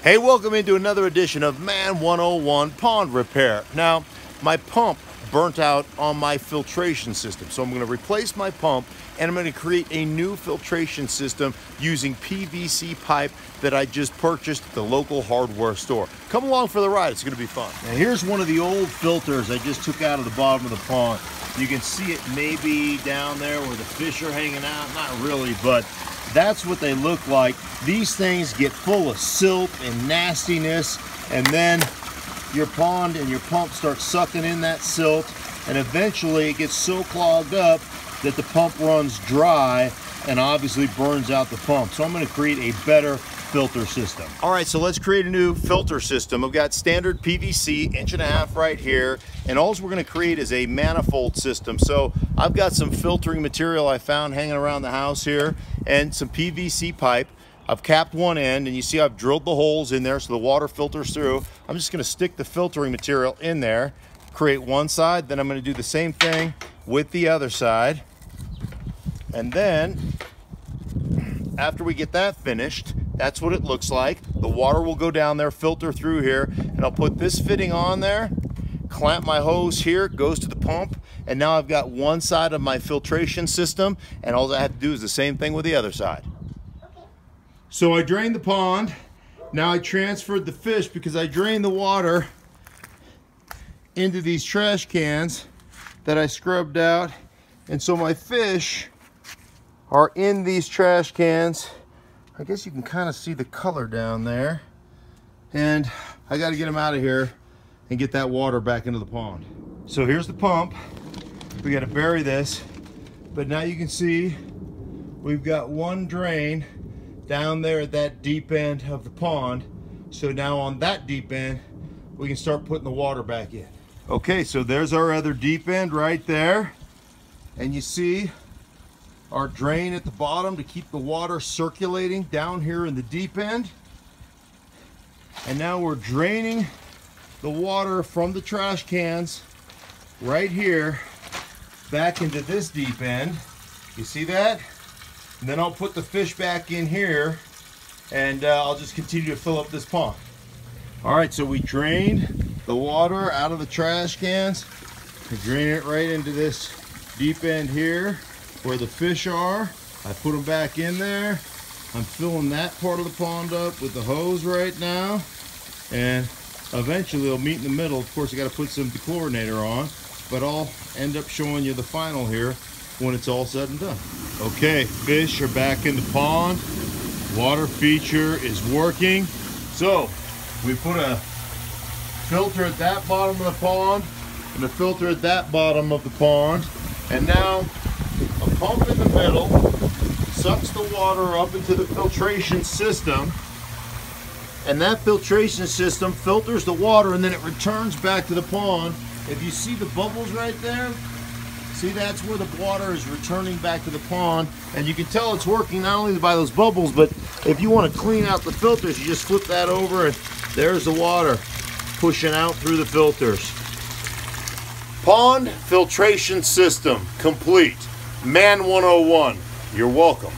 Hey, welcome into another edition of Man 101 Pond Repair. Now, my pump burnt out on my filtration system, so I'm going to replace my pump and I'm going to create a new filtration system using PVC pipe that I just purchased at the local hardware store. Come along for the ride, it's going to be fun. Now, here's one of the old filters I just took out of the bottom of the pond. You can see it maybe down there where the fish are hanging out, not really, but that's what they look like. These things get full of silt and nastiness, and then your pond and your pump start sucking in that silt, and eventually it gets so clogged up that the pump runs dry and obviously burns out the pump. So I'm going to create a better filter system. All right, so let's create a new filter system. I've got standard PVC 1.5 inch right here, and all we're going to create is a manifold system. So I've got some filtering material I found hanging around the house here and some PVC pipe. I've capped one end, and you see I've drilled the holes in there so the water filters through. I'm just going to stick the filtering material in there, create one side, then I'm going to do the same thing with the other side. And then after we get that finished, that's what it looks like. The water will go down there, filter through here, and I'll put this fitting on there, clamp my hose here, it goes to the pump, and now I've got one side of my filtration system, and all I have to do is the same thing with the other side. So I drained the pond. Now I transferred the fish because I drained the water into these trash cans that I scrubbed out. And so my fish are in these trash cans. I guess you can kind of see the color down there. And I got to get them out of here and get that water back into the pond. So here's the pump. We got to bury this. But now you can see we've got one drain down there at that deep end of the pond. So now on that deep end, we can start putting the water back in. Okay, so there's our other deep end right there. And you see our drain at the bottom to keep the water circulating down here in the deep end. And now we're draining the water from the trash cans right here back into this deep end. You see that? And then I'll put the fish back in here, and I'll just continue to fill up this pond. All right, so we drained the water out of the trash cans. We drain it right into this deep end here where the fish are. I put them back in there. I'm filling that part of the pond up with the hose right now, and eventually they'll meet in the middle. Of course, I got to put some dechlorinator on, but I'll end up showing you the final here when it's all said and done. Okay, fish are back in the pond. Water feature is working. So we put a filter at that bottom of the pond and a filter at that bottom of the pond, and now a pump in the middle sucks the water up into the filtration system, and that filtration system filters the water and then it returns back to the pond. If you see the bubbles right there, see, that's where the water is returning back to the pond, and you can tell it's working not only by those bubbles, but if you want to clean out the filters, you just flip that over and there's the water pushing out through the filters. Pond filtration system complete. Man 101, you're welcome.